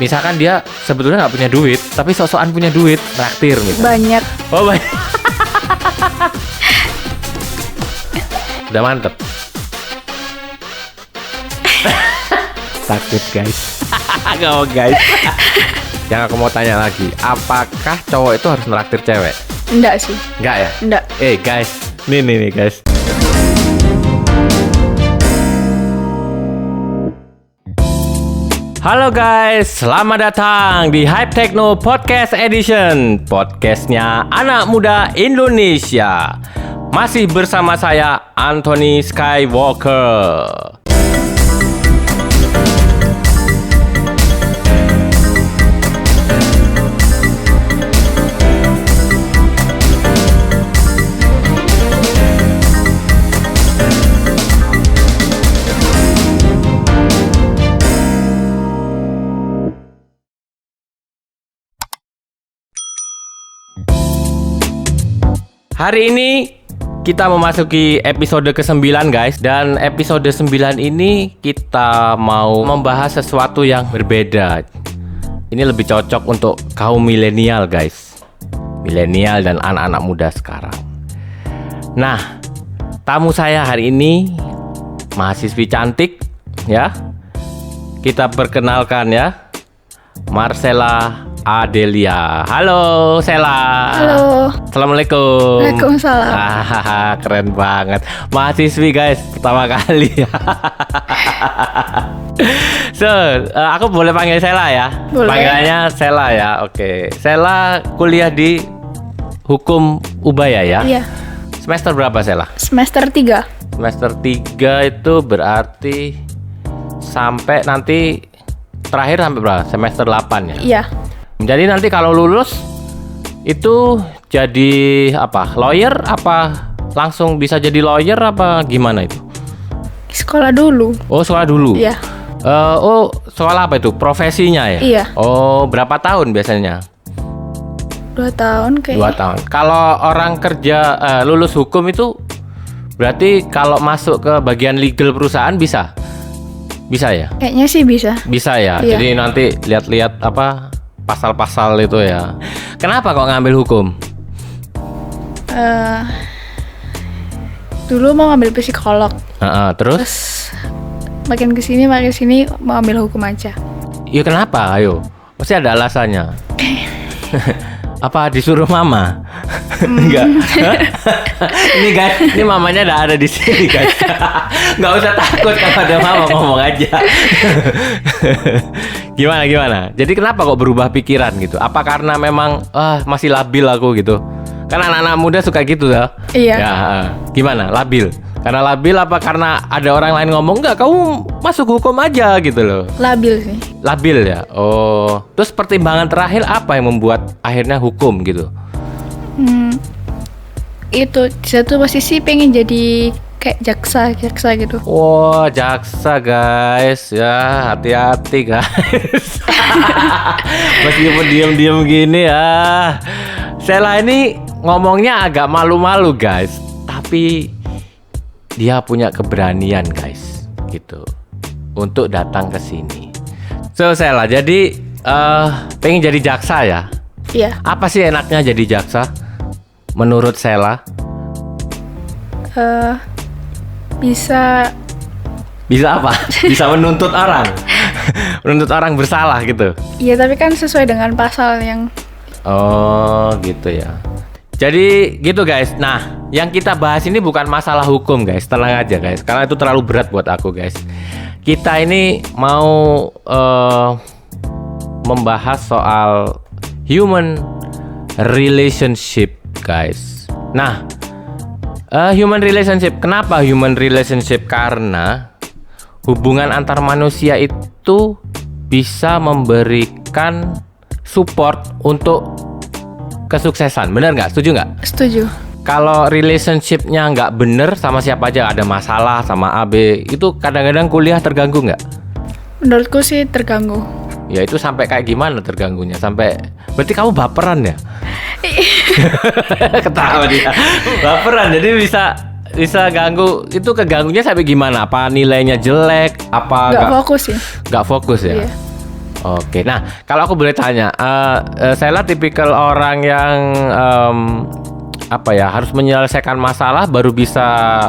Misalkan dia sebetulnya nggak punya duit, tapi sok-sokan punya duit, traktir misalnya. Banyak. Oh banyak. Udah mantep. Takut guys. Gak mau guys. Yang aku mau tanya lagi, apakah cowok itu harus nraktir cewek? Enggak sih. Enggak ya? Enggak. Guys, nih guys. Halo guys, selamat datang di Hype Techno Podcast Edition, podcastnya anak muda Indonesia. Masih bersama saya Anthony Skywalker. Hari ini kita memasuki episode ke-9 guys. Dan episode 9 ini kita mau membahas sesuatu yang berbeda. Ini lebih cocok untuk kaum milenial guys. Milenial dan anak-anak muda sekarang. Nah, tamu saya hari ini mahasiswi cantik ya. Kita perkenalkan ya, Marcella Adelia. Halo Sela. Halo. Assalamualaikum. Waalaikumsalam. Keren banget. Mahasiswi guys, pertama kali. So, aku boleh panggil Sela ya? Boleh. Panggilannya Sela ya. Oke. Sela kuliah di Hukum Ubaya ya? Iya. Semester berapa Sela? Semester 3. Semester 3 itu berarti sampai nanti terakhir sampai berapa? Semester 8 ya? Iya. Jadi nanti kalau lulus itu jadi apa? Lawyer apa langsung bisa jadi lawyer apa gimana itu? Sekolah dulu. Oh, sekolah dulu. Iya. Oh, sekolah apa itu? Profesinya ya? Iya. Oh, berapa tahun biasanya? 2 tahun kayaknya. 2 tahun. Kalau orang kerja lulus hukum itu berarti kalau masuk ke bagian legal perusahaan bisa? Bisa ya? Kayaknya sih bisa. Bisa ya. Iya. Jadi nanti lihat-lihat apa pasal-pasal itu ya. Kenapa kok ngambil hukum? Dulu mau ngambil psikolog. Terus? Terus makin kesini mau ambil hukum aja. Iya kenapa? Ayo, pasti ada alasannya. Apa disuruh mama? Enggak. Ini guys, ini mamanya ada di sini guys. Nggak usah takut kalau ada mama, ngomong aja. Gimana? Jadi kenapa kok berubah pikiran gitu? Apa karena memang masih labil aku gitu? Kan anak-anak muda suka gitu ya. Iya. Ya, gimana? Labil. Karena labil apa karena ada orang lain ngomong enggak kamu masuk hukum aja gitu loh. Labil sih. Labil ya. Oh, terus pertimbangan terakhir apa yang membuat akhirnya hukum gitu? Itu di satu posisi pengen jadi kayak jaksa gitu. Wah, jaksa guys. Ya, hati-hati guys. Meskipun diem-diem gini ya. Sela ini ngomongnya agak malu-malu guys. Tapi dia punya keberanian guys gitu untuk datang ke sini. So Sela, jadi pengen jadi jaksa ya? Iya. Apa sih enaknya jadi jaksa menurut Sela? Bisa apa? Bisa menuntut orang. Menuntut orang bersalah gitu. Iya, tapi kan sesuai dengan pasal yang. Oh gitu ya. Jadi gitu guys. Nah, yang kita bahas ini bukan masalah hukum guys. Tenang aja guys, karena itu terlalu berat buat aku guys. Kita ini mau membahas soal human relationship guys. Nah, human relationship. Kenapa human relationship? Karena hubungan antar manusia itu bisa memberikan support untuk kesuksesan. Bener nggak? Setuju nggak? Setuju. Kalau relationshipnya nggak bener sama siapa aja, ada masalah sama A, B, itu kadang-kadang kuliah terganggu nggak? Menurutku sih terganggu. Ya itu sampai kayak gimana terganggunya? Sampai berarti kamu baperan ya? Ketawa dia. Baperan, jadi bisa ganggu. Itu keganggunya sampai gimana? Apa nilainya jelek? Apa Nggak fokus sih. nggak fokus ya? Iya. Oke, nah kalau aku boleh tanya, Sheila tipikal orang yang apa ya, harus menyelesaikan masalah baru bisa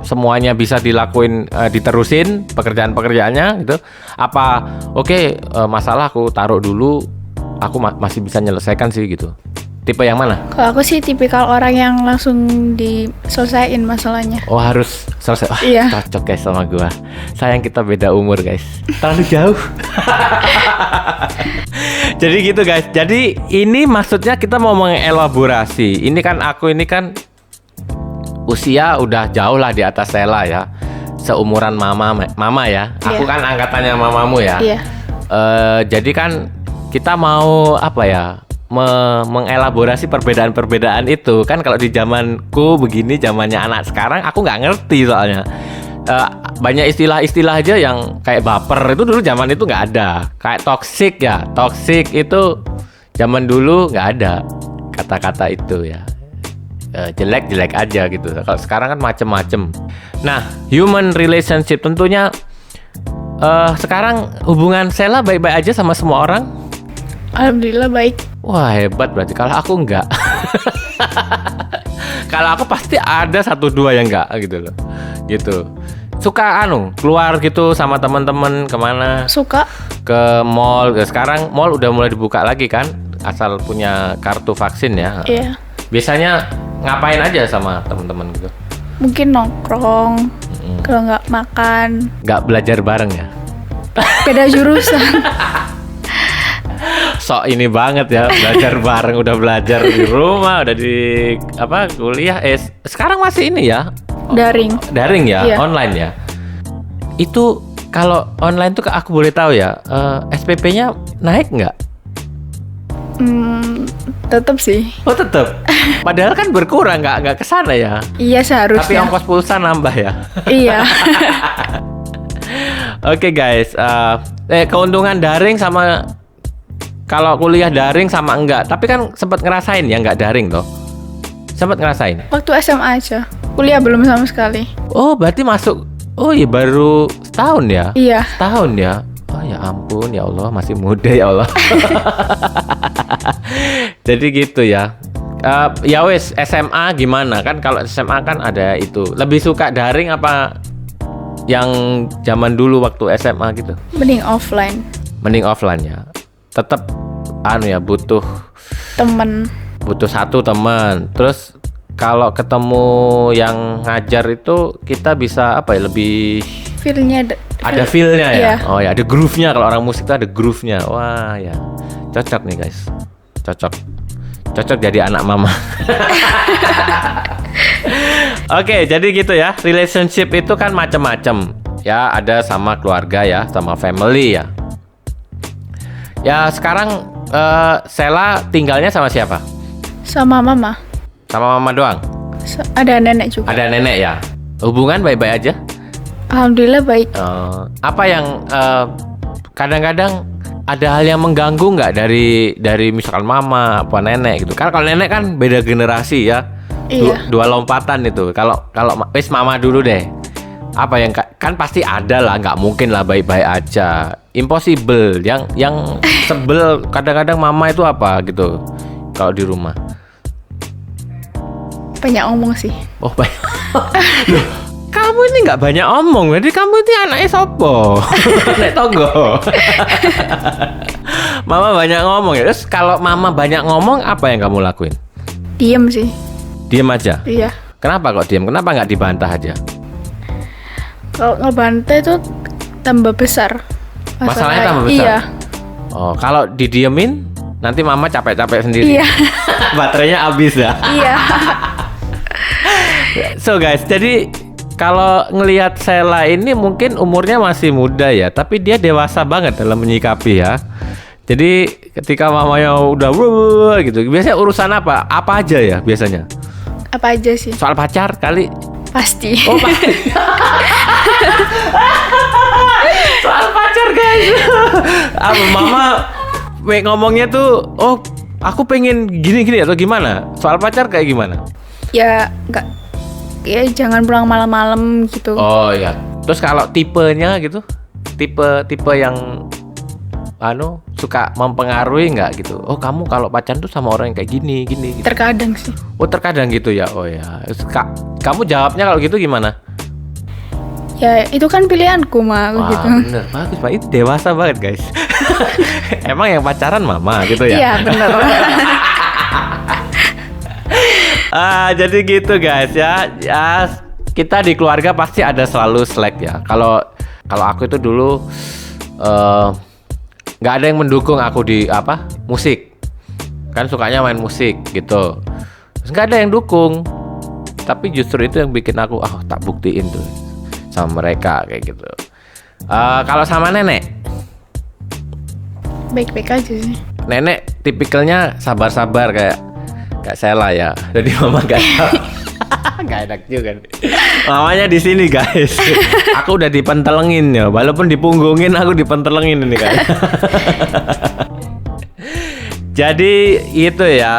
semuanya bisa dilakuin, diterusin pekerjaannya gitu. Apa oke, masalah aku taruh dulu, aku masih bisa menyelesaikan sih gitu. Tipe yang mana? Kalau aku sih tipikal orang yang langsung diselesaiin masalahnya. Oh harus selesai. Wah, Iya. cocok guys sama gua. Sayang kita beda umur guys. Terlalu jauh. Jadi gitu guys. Jadi ini maksudnya kita mau mengelaborasi. Ini kan usia udah jauh lah di atas Sheila ya. Seumuran mama ya. Aku Iya. kan angkatannya mamamu ya. Iya. Jadi kan kita mau apa ya? Mengelaborasi perbedaan-perbedaan itu kan. Kalau di zamanku begini, zamannya anak sekarang aku nggak ngerti soalnya. Banyak istilah-istilah aja yang kayak baper itu dulu zaman itu nggak ada. Kayak toxic ya, toxic itu zaman dulu nggak ada kata-kata itu ya. Jelek-jelek aja gitu. Kalau sekarang kan macem-macem. Nah, human relationship tentunya sekarang hubungan Sheila baik-baik aja sama semua orang. Alhamdulillah baik. Wah hebat berarti. Kalau aku enggak. Kalau aku pasti ada 1-2 yang enggak gitu loh. Gitu. Suka keluar gitu sama teman-teman kemana? Suka. Ke mall. Sekarang mall udah mulai dibuka lagi kan? Asal punya kartu vaksin ya. Iya. Biasanya ngapain aja sama teman-teman gitu? Mungkin nongkrong. Kalau nggak makan. Nggak belajar bareng ya? Beda jurusan. Sok ini banget ya, belajar bareng, udah belajar di rumah, udah di kuliah. Sekarang masih ini ya, daring ya, Iya. online ya. Itu kalau online tuh aku boleh tahu ya, SPP-nya naik nggak? Tetep sih. Oh tetap. Padahal kan berkurang, nggak kesana ya. Iya Tapi seharusnya. ongkos pulsa nambah ya. Iya. Oke guys, keuntungan daring sama kalau kuliah daring sama enggak. Tapi kan sempat ngerasain ya nggak daring toh? Sempat ngerasain. Waktu SMA aja. Kuliah belum sama sekali. Oh berarti masuk. Oh iya baru setahun ya? Iya. Setahun ya? Oh ya ampun ya Allah, masih muda ya Allah. Jadi gitu ya. Ya wes, SMA gimana kan? Kalau SMA kan ada itu. Lebih suka daring apa yang zaman dulu waktu SMA gitu? Mending offline. Mending offline ya. Tetap butuh Temen. satu teman. Terus kalau ketemu yang ngajar itu kita bisa lebih Feel-nya ada feel-nya ya. Iya. Oh ya, ada groove-nya. Kalau orang musik itu ada groove-nya. Wah ya, cocok nih guys. Cocok jadi anak mama. Oke, jadi gitu ya. Relationship itu kan macam-macam. Ya, ada sama keluarga ya, sama family ya. Ya, sekarang Sheila tinggalnya sama siapa? sama mama. Sama mama doang? Ada nenek juga. Ada nenek ya? Hubungan baik-baik aja? Alhamdulillah baik. Apa yang kadang-kadang ada hal yang mengganggu nggak dari misalkan mama apa nenek gitu? Kan kalau nenek kan beda generasi ya. Iya. Dua lompatan itu. Kalau wis mama dulu deh. Apa yang kan pasti ada lah, nggak mungkin lah baik-baik aja. Impossible. Yang sebel kadang-kadang mama itu apa gitu kalau di rumah. Banyak ngomong sih. Oh baik. Loh, kamu ini nggak banyak omong, jadi kamu ini anaknya sopo? Nek tonggo. Mama banyak ngomong ya. Terus kalau mama banyak ngomong, apa yang kamu lakuin? Diem sih. Diem aja. Iya. Kenapa kok diem? Kenapa nggak dibantah aja? Kalau ngebantai itu tambah besar. Masalahnya tambah besar? Iya. Oh, kalau didiemin, nanti mama capek-capek sendiri. Iya. Baterainya habis ya. Iya. So guys, jadi kalau ngelihat Sheila ini mungkin umurnya masih muda ya, tapi dia dewasa banget dalam menyikapi ya. Jadi ketika mamanya udah gitu, biasanya urusan apa? Apa aja ya biasanya? Apa aja sih? Soal pacar kali? Pasti. Oh pasti. Soal pacar guys. Apa mama ngomongnya tuh, oh aku pengen gini-gini atau gimana? Soal pacar kayak gimana? Ya enggak. Ya jangan pulang malam-malam gitu. Oh ya. Terus kalau tipenya gitu, tipe yang suka mempengaruhi nggak gitu? Oh kamu kalau pacaran tuh sama orang yang kayak gini gitu. Terkadang sih. Oh terkadang gitu ya. Oh ya. Kamu jawabnya kalau gitu gimana? Ya itu kan pilihanku mah Wah, gitu. bener, bagus Pak. Itu dewasa banget guys. Emang yang pacaran mama gitu ya? Iya bener. Jadi gitu guys ya. Kita di keluarga pasti ada selalu slack ya. Kalau aku itu dulu nggak ada yang mendukung aku di musik. Kan sukanya main musik gitu. Terus nggak ada yang dukung. Tapi justru itu yang bikin aku tak buktiin tuh sama mereka kayak gitu. Kalau sama nenek, Baik-baik aja sih. nenek tipikalnya sabar-sabar kayak Sela ya. Jadi mama gak tahu. Gak enak juga nih. Mamanya di sini guys. Aku udah dipentelengin ya. Walaupun dipunggungin aku dipentelengin ini kan. Jadi itu ya.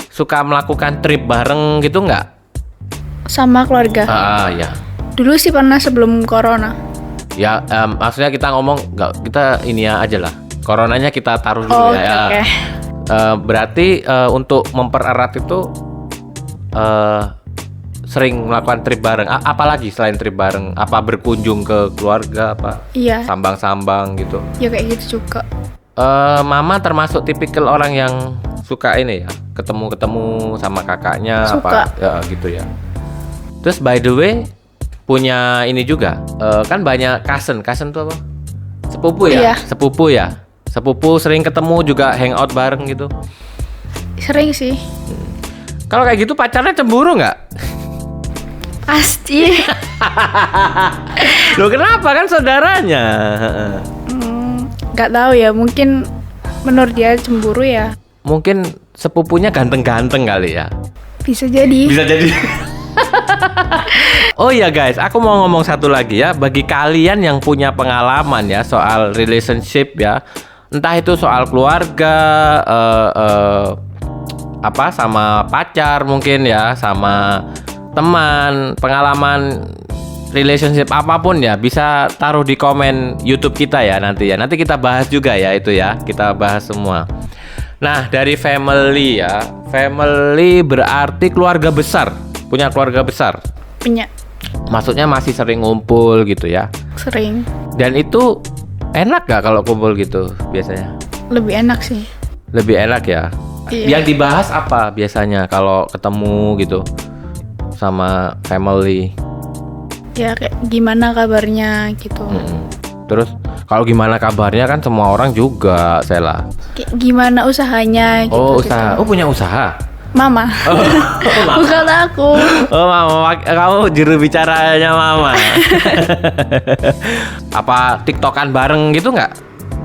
Suka melakukan trip bareng gitu nggak? Sama keluarga. Ya. Dulu sih pernah sebelum corona. Ya, maksudnya kita ngomong nggak, kita ini ya aja lah. Coronanya kita taruh dulu ya. Okay. Berarti untuk mempererat itu sering melakukan trip bareng. Apalagi selain trip bareng, apa berkunjung ke keluarga apa? Iya. Sambang-sambang gitu. Ya kayak gitu juga. Mama termasuk tipikal orang yang suka ini ya, ketemu sama kakaknya Suka. ya gitu ya. Terus by the way punya ini juga, kan banyak cousin tuh apa? Sepupu ya? Iya. Sepupu sering ketemu juga hangout bareng gitu. Sering sih. Kalau kayak gitu pacarnya cemburu nggak? Pasti. Loh kenapa, kan saudaranya? Nggak tahu ya, mungkin menurut dia cemburu ya. Mungkin sepupunya ganteng-ganteng kali ya. Bisa jadi. Oh iya guys, aku mau ngomong satu lagi ya. Bagi kalian yang punya pengalaman ya soal relationship ya, entah itu soal keluarga, sama pacar mungkin ya, sama teman, pengalaman relationship apapun ya, bisa taruh di komen YouTube kita ya nanti ya. Nanti kita bahas juga ya itu ya, kita bahas semua. Nah dari family ya, family berarti keluarga besar, punya keluarga besar. Punya. Maksudnya masih sering ngumpul gitu ya. Sering. Dan itu enak gak kalau kumpul gitu biasanya? Lebih enak sih. Lebih enak ya. Iya. Yang dibahas apa biasanya kalau ketemu gitu sama family? Ya kayak gimana kabarnya gitu. Terus kalau gimana kabarnya kan semua orang juga, Sela. Kayak gimana usahanya gitu. Oh usaha, oh punya usaha. Mama. Bukan aku. Oh mama, kamu juru bicaranya mama. Apa tiktokan bareng gitu nggak?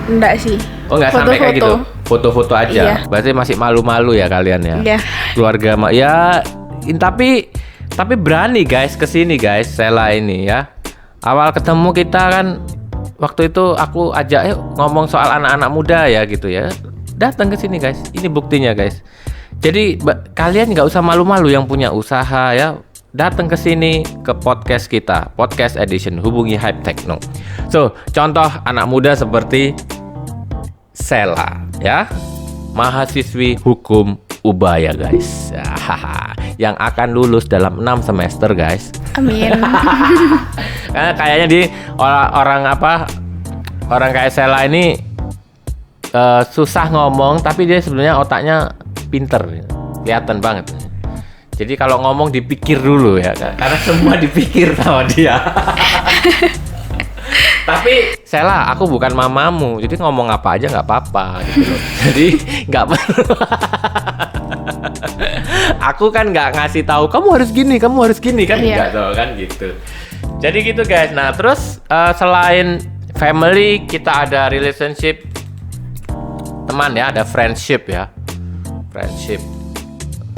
Enggak sih. Oh nggak sampai kayak gitu. Foto-foto aja. Iya. Berarti masih malu-malu ya kalian ya. Iya. Keluarga ya. Tapi berani guys kesini guys, Sela ini ya. Awal ketemu kita kan waktu itu aku ajak yuk ngomong soal anak-anak muda ya gitu ya. Datang ke sini guys. Ini buktinya guys. Jadi kalian nggak usah malu-malu yang punya usaha ya. Datang ke sini ke podcast kita, podcast edition, hubungi Hype Techno. So, contoh anak muda seperti Sela ya. Mahasiswi hukum Ubaya guys. Yang akan lulus dalam 6 semester guys. Amin. Karena kayaknya di orang kayak Sela ini susah ngomong, tapi dia sebenarnya otaknya pinter, kelihatan banget. Jadi kalau ngomong dipikir dulu ya, karena semua dipikir sama dia. Tapi Sela, aku bukan mamamu, jadi ngomong apa aja nggak apa-apa gitu loh. Jadi nggak perlu. Aku kan nggak ngasih tahu kamu harus gini kan, nggak tahu kan gitu. Jadi gitu guys. Nah terus selain family kita ada relationship teman ya, ada friendship ya. Friendship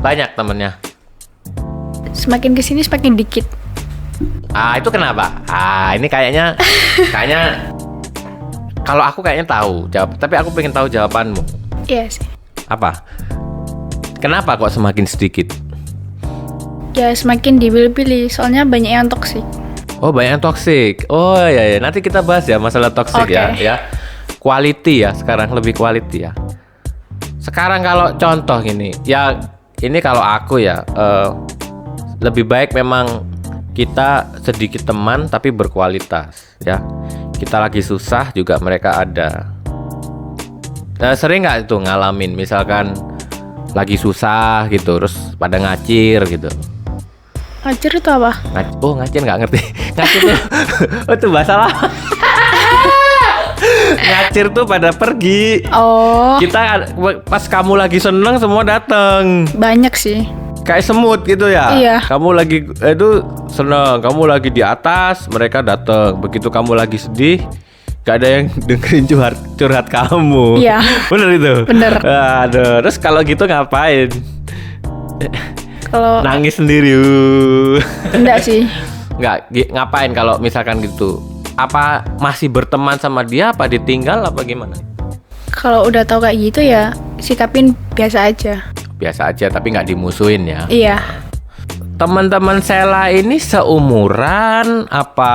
banyak temennya. Semakin kesini semakin dikit. Itu kenapa? Ini kayaknya kalau aku kayaknya tahu jawab, tapi aku pengen tahu jawabanmu. Iya sih. Apa? Kenapa kok semakin sedikit? Ya semakin dipilih-pilih, soalnya banyak yang toksik. Oh banyak yang toksik. Oh ya, nanti kita bahas ya masalah toksik. Okay. ya. quality ya, sekarang lebih quality ya. Sekarang kalau contoh gini, ya ini kalau aku ya lebih baik memang kita sedikit teman tapi berkualitas ya. Kita lagi susah juga mereka ada. Nah, sering nggak itu ngalamin misalkan lagi susah gitu, terus pada ngacir gitu. Ngacir itu apa? Ngacir nggak ngerti. Ngacir tuh, itu bahasa lama. Ngacir tuh pada pergi. Oh, Kita pas kamu lagi seneng semua datang. banyak sih. Kayak semut gitu ya. Iya. Kamu lagi itu seneng, kamu lagi di atas, mereka datang. Begitu kamu lagi sedih, gak ada yang dengerin curhat kamu. Iya. Bener itu. Bener. Aduh, terus kalau gitu ngapain? Kalau Nangis sendiri. enggak sih. Ngapain kalau misalkan gitu? Apa masih berteman sama dia? Apa ditinggal? Apa gimana? Kalau udah tahu kayak gitu ya sikapin biasa aja. Biasa aja, tapi nggak dimusuhin ya. Iya. Teman-teman Sela ini seumuran? Apa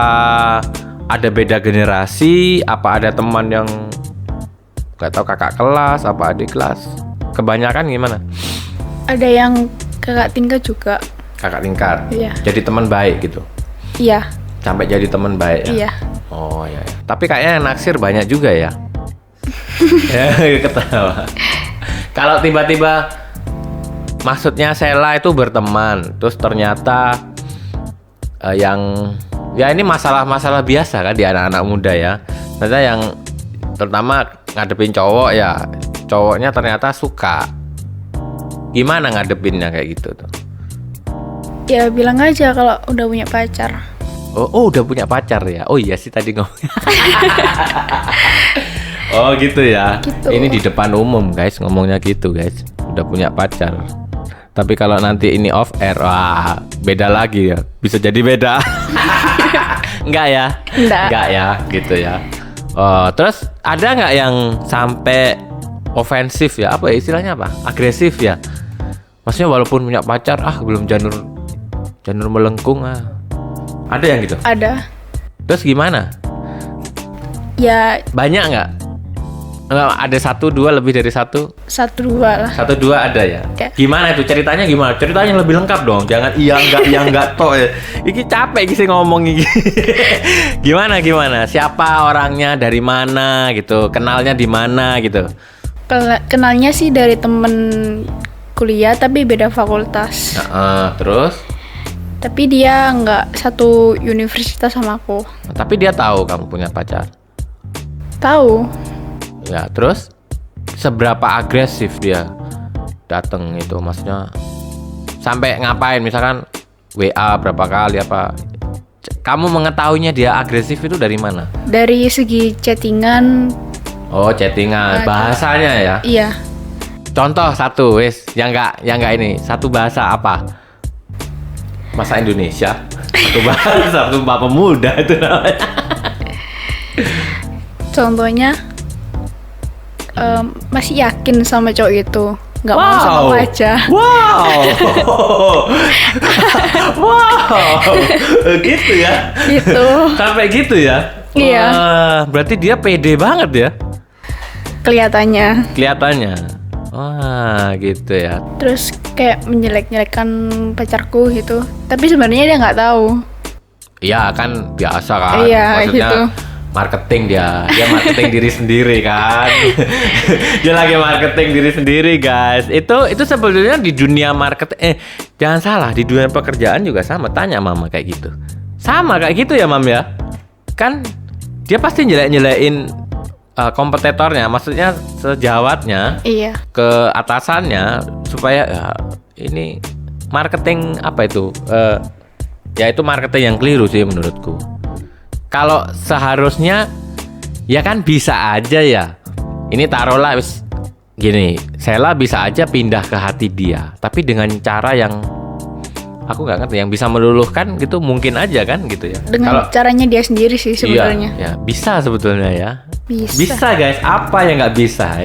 ada beda generasi? Apa ada teman yang nggak tahu kakak kelas? Apa adik kelas? Kebanyakan gimana? Ada yang kakak tingkat juga. Kakak tingkat. Iya. Jadi teman baik gitu. Iya. Sampai jadi teman baik ya. Iya. Oh ya. Tapi kayaknya yang naksir banyak juga ya. Ya, ketawa. Kalau tiba-tiba maksudnya Sela itu berteman, terus ternyata yang ya ini masalah-masalah biasa kan di anak-anak muda ya. Ternyata yang terutama ngadepin cowok ya, cowoknya ternyata suka. Gimana ngadepinnya kayak gitu tuh? Ya bilang aja kalau udah punya pacar. Oh, udah punya pacar ya? Oh iya sih tadi ngomong. Oh gitu ya. Gitu. Ini di depan umum guys, ngomongnya gitu guys. Udah punya pacar. Tapi kalau nanti ini off air, wah beda lagi ya. Bisa jadi beda. Enggak ya? Enggak. Ya, gitu ya. Oh, terus ada nggak yang sampai ofensif ya? Apa ya istilahnya apa? Agresif ya? Maksudnya walaupun punya pacar, belum janur melengkung Ada yang gitu? Ada. Terus gimana? Ya Banyak nggak? Enggak, ada 1, 2, lebih dari 1? 1, 2 lah. 1, 2 ada ya? Oke. Gimana itu? Ceritanya gimana? Ceritanya yang lebih lengkap dong. Jangan iya enggak toh ya. Iki capek sih ngomong iki. Gimana? Siapa orangnya? Dari mana gitu? Kenalnya di mana gitu? Kenalnya sih dari temen kuliah tapi beda fakultas. Terus? Tapi dia nggak satu universitas sama aku. Tapi dia tahu kamu punya pacar. Tahu. Ya, terus seberapa agresif dia datang itu? Maksudnya sampai ngapain? Misalkan WA berapa kali apa? Kamu mengetahuinya dia agresif itu dari mana? Dari segi chattingan. Oh, chattingan, bahasanya ya. Iya. Contoh satu, wes, yang enggak ini. Satu bahasa apa? Bahasa Indonesia. Satu pemuda itu namanya. Contohnya masih yakin sama cowok itu, nggak mau sama aku aja. Wow. Gitu ya. Gitu. Sampai gitu ya. Iya. Wah, berarti dia pede banget ya. Kelihatannya. Wah, gitu ya. Terus kayak menjelek-jelekkan pacarku gitu. Tapi sebenarnya dia nggak tahu. Iya kan biasa kan. Iya, maksudnya gitu. marketing dia marketing diri sendiri kan. Dia lagi marketing diri sendiri guys. Itu sebetulnya di dunia marketing jangan salah, di dunia pekerjaan juga sama. Tanya mama kayak gitu. Sama kayak gitu ya mam ya. Kan dia pasti nyelekin kompetitornya, maksudnya sejawatnya. Iya. Ke atasannya supaya ya, ini marketing apa itu? Ya itu marketing yang keliru sih menurutku. Kalau seharusnya ya kan bisa aja ya. Ini taruhlah gini, Sela bisa aja pindah ke hati dia, tapi dengan cara yang aku nggak ngerti, yang bisa meluluhkan gitu mungkin aja kan gitu ya. Dengan caranya dia sendiri sih sebenarnya. Iya, ya, bisa sebetulnya ya. Bisa Guys, apa yang nggak bisa?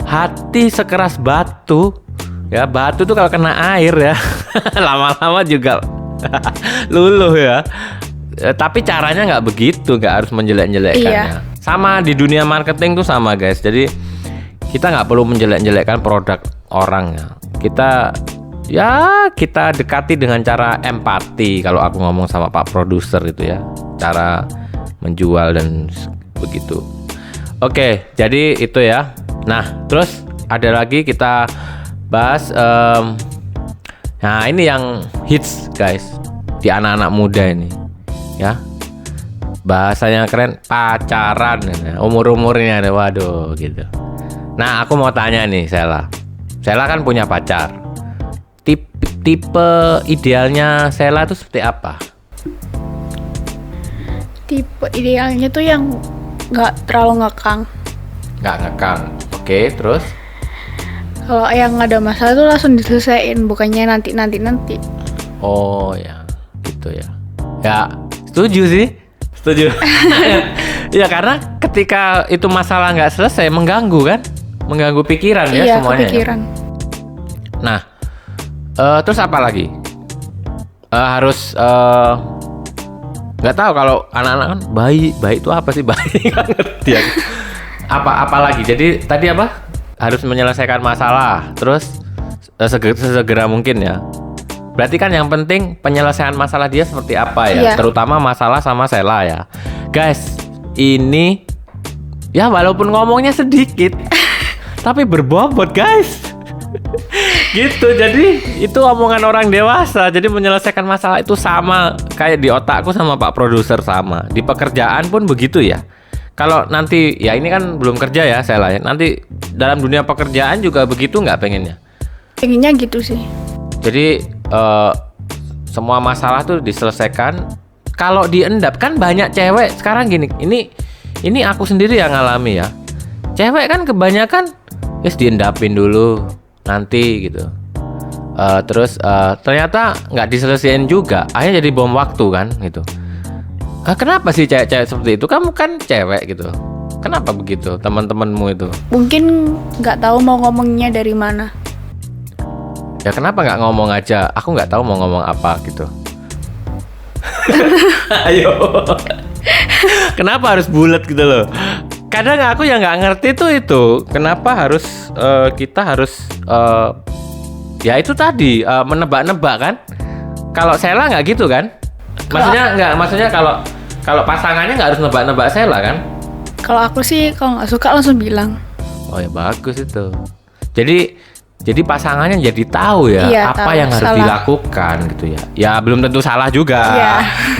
Hati sekeras batu. Ya, batu tuh kalau kena air ya lama-lama juga luluh ya. Tapi caranya nggak begitu, nggak harus menjelek-jelekkan Iya. ya. Sama di dunia marketing tuh sama guys. Jadi kita nggak perlu menjelek-jelekkan produk orang ya. Kita dekati dengan cara empati. Kalau aku ngomong sama Pak Produser itu ya, cara menjual dan begitu. Oke, jadi itu ya. Nah, terus ada lagi kita bahas. Nah, ini yang hits guys di anak-anak muda ini, ya. Bahasanya keren, pacaran, umur-umurnya, waduh gitu. Nah, aku mau tanya nih, Sela kan punya pacar. Tipe idealnya Sela itu seperti apa? Tipe idealnya tuh yang nggak terlalu ngekang. Nggak ngekang. Oke, terus? Kalau yang ada masalah tuh langsung diselesaikan, bukannya nanti. Oh ya, gitu ya. Ya, setuju sih. Setuju. Ya karena ketika itu masalah nggak selesai mengganggu kan, mengganggu pikiran ya semuanya. Iya, kepikiran. Ya? Nah, terus apa lagi? Harus nggak tahu kalau anak-anak kan baik itu apa sih baik? Nggak ngerti ya. Apa lagi? Jadi tadi apa? Harus menyelesaikan masalah, terus sesegera mungkin ya. Berarti kan yang penting penyelesaian masalah dia seperti apa ya, terutama masalah sama Sela ya. Guys, ini ya walaupun ngomongnya sedikit, tapi berbobot guys. Gitu, jadi itu omongan orang dewasa. Jadi menyelesaikan masalah itu sama kayak di otakku sama Pak Produser sama. Di pekerjaan pun begitu ya. Kalau nanti ya ini kan belum kerja ya Sela ya. Nanti dalam dunia pekerjaan juga begitu nggak pengennya? Pengennya gitu sih. Jadi semua masalah tuh diselesaikan. Kalau diendap kan banyak cewek sekarang gini. Ini aku sendiri yang ngalami ya. Cewek kan kebanyakan diendapin dulu nanti gitu. Terus ternyata nggak diselesaikan juga. Akhirnya jadi bom waktu kan gitu. Kenapa sih cewek-cewek seperti itu? Kamu kan cewek gitu. Kenapa begitu teman-temanmu itu? Mungkin nggak tahu mau ngomongnya dari mana. Ya kenapa nggak ngomong aja? Aku nggak tahu mau ngomong apa gitu. Ayo. Kenapa harus bulat gitu loh? Kadang aku yang nggak ngerti tuh itu. Kenapa harus kita harus ya itu tadi menebak-nebak kan? Kalau Sela nggak gitu kan? Maksudnya kalau pasangannya nggak harus nebak-nebak Sela kan? Kalau aku sih kalau nggak suka langsung bilang. Oh ya bagus itu. Jadi pasangannya jadi tahu ya apa tahu, yang harus dilakukan gitu ya. Ya belum tentu salah juga. Iya.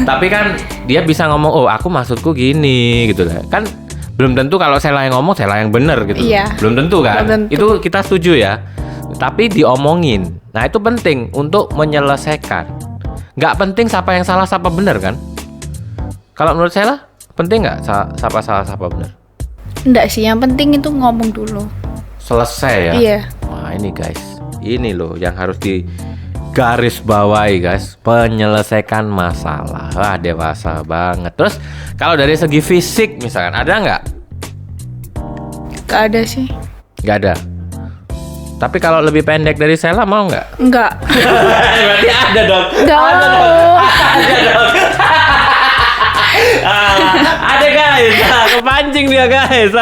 Tapi kan dia bisa ngomong, oh aku maksudku gini gitu lah. Kan belum tentu kalau Sela yang ngomong Sela yang benar gitu. Iya. Belum tentu kan. Belum tentu. Itu kita setuju ya. Tapi diomongin. Nah itu penting untuk menyelesaikan. Nggak penting siapa yang salah siapa benar kan. Kalau menurut Sela penting nggak siapa salah siapa benar? Enggak sih, yang penting itu ngomong dulu. Selesai ya. Iya. Wah ini guys, ini loh yang harus digaris bawahi guys, penyelesaikan masalah. Wah dewasa banget. Terus kalau dari segi fisik misalkan ada nggak? Gak ada sih. Gak ada. Tapi kalau lebih pendek dari Sela mau nggak? Enggak. Berarti ada dong. Enggak. Ada dong. Ada dong. Ada guys, kepancing dia guys.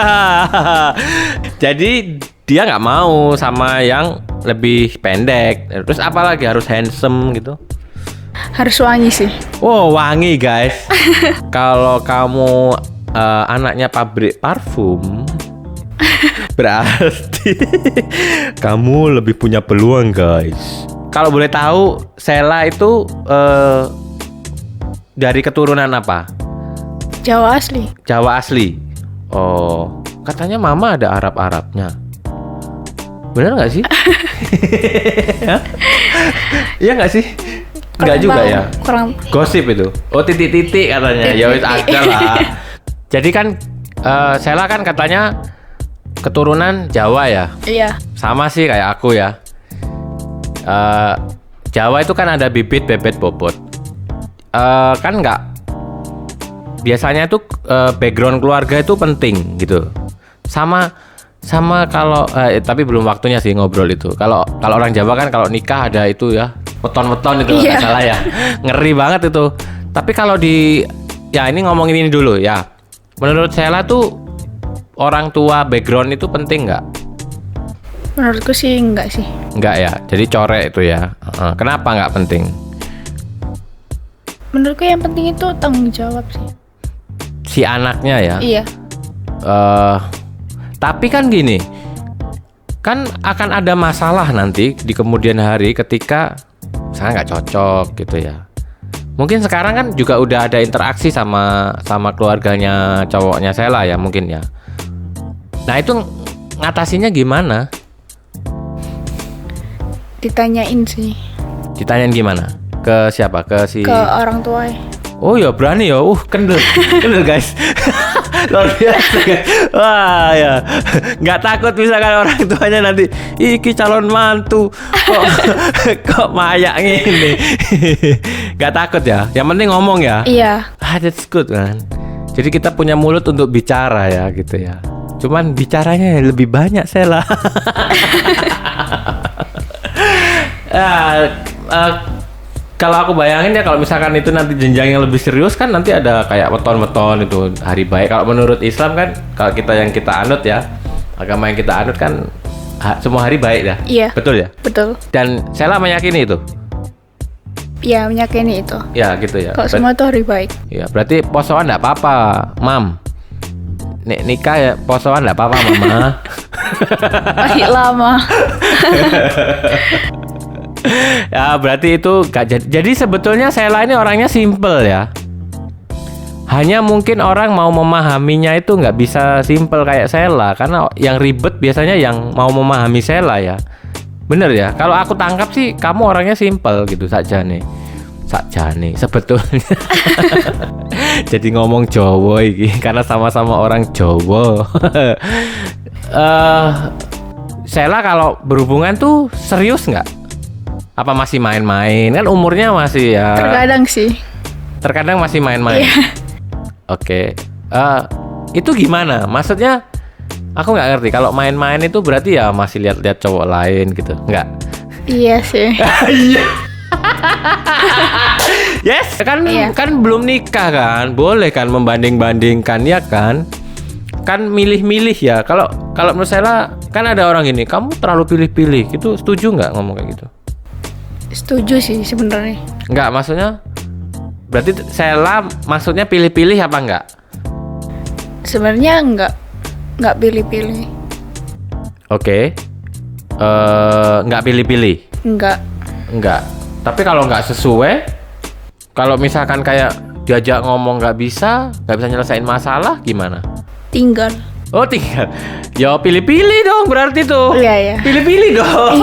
Jadi dia nggak mau sama yang lebih pendek. Terus apalagi harus handsome gitu? Harus wangi sih. Oh wangi guys. Kalau kamu anaknya pabrik parfum, berarti kamu lebih punya peluang guys. Kalau boleh tahu, Sela itu dari keturunan apa? Jawa asli. Jawa asli. Oh, katanya mama ada Arab-Arabnya. Bener nggak sih? Iya nggak sih? Nggak juga ya. Kurang. Gosip itu. Oh titik-titik katanya. Ya wis ada lah. Jadi kan Sela kan katanya keturunan Jawa ya. Iya. Sama sih kayak aku ya. Jawa itu kan ada bibit, bebet, bobot. Kan nggak. Biasanya tuh background keluarga itu penting gitu. Sama kalau tapi belum waktunya sih ngobrol itu. Kalau orang Jawa kan kalau nikah ada itu ya, weton-weton itu nggak salah ya. Ngeri banget itu. Tapi kalau ya ini ngomongin ini dulu ya. menurut Sheila tuh orang tua background itu penting nggak? Menurutku sih enggak sih. Nggak ya, jadi corek itu ya. Kenapa nggak penting? Menurutku yang penting itu tanggung jawab sih. Si anaknya ya. Iya. Tapi kan gini, kan akan ada masalah nanti di kemudian hari ketika misalnya nggak cocok gitu ya. Mungkin sekarang kan juga udah ada interaksi sama keluarganya cowoknya Sheila ya mungkin ya. Nah itu ngatasinnya gimana? Ditanyain sih. Ditanyain gimana? Ke siapa? Ke orang tua. Oh ya berani ya, kendel guys. Luar biasa guys. Wah ya, nggak takut misalkan orang tuanya nanti, iki calon mantu kok mayak gini. Nggak takut ya. Yang penting ngomong ya. Iya. That's good kan. Jadi kita punya mulut untuk bicara ya gitu ya. Cuman bicaranya lebih banyak Sheila. Kalau aku bayangin ya, kalau misalkan itu nanti jenjangnya lebih serius kan nanti ada kayak weton-weton itu hari baik. Kalau menurut Islam kan, kalau kita yang kita anut ya, agama yang kita anut kan semua hari baik ya. Iya. Betul ya? Betul. Dan Sheila meyakini itu. Iya, meyakini itu. Ya gitu ya. Kalau semua itu hari baik. Ya berarti posoan enggak apa-apa, Mam. Nek nikah ya posoan enggak apa-apa, Mama. Masih lama. Ya berarti itu gak jadi sebetulnya Sheila ini orangnya simple ya. Hanya mungkin orang mau memahaminya itu nggak bisa simple kayak Sheila, karena yang ribet biasanya yang mau memahami Sheila ya. Bener ya. Kalau aku tangkap sih kamu orangnya simple gitu saja nih sebetulnya. Jadi ngomong Jawa iki karena sama-sama orang Jawa. Sheila kalau berhubungan tuh serius nggak? Apa masih main-main? Kan umurnya masih ya. Terkadang sih. Terkadang masih main-main. Iya. Oke. Itu gimana? Maksudnya aku nggak ngerti. Kalau main-main itu berarti ya masih lihat-lihat cowok lain gitu, nggak? Iya sih. Iya. Yes, kan Iya. Kan belum nikah kan, boleh kan membanding-bandingkan ya kan? Kan milih-milih ya. Kalau menurut saya kan ada orang gini, kamu terlalu pilih-pilih. Itu setuju nggak ngomong kayak gitu? Setuju sih sebenarnya. Enggak, maksudnya berarti Sheila maksudnya pilih-pilih apa enggak? Sebenarnya enggak pilih-pilih. Oke. Enggak pilih-pilih. Enggak. Tapi kalau enggak sesuai, kalau misalkan kayak diajak ngomong nggak bisa nyelesain masalah gimana? Tinggal. Oh tinggal. Ya pilih-pilih dong berarti tuh. Iya ya. Pilih-pilih dong.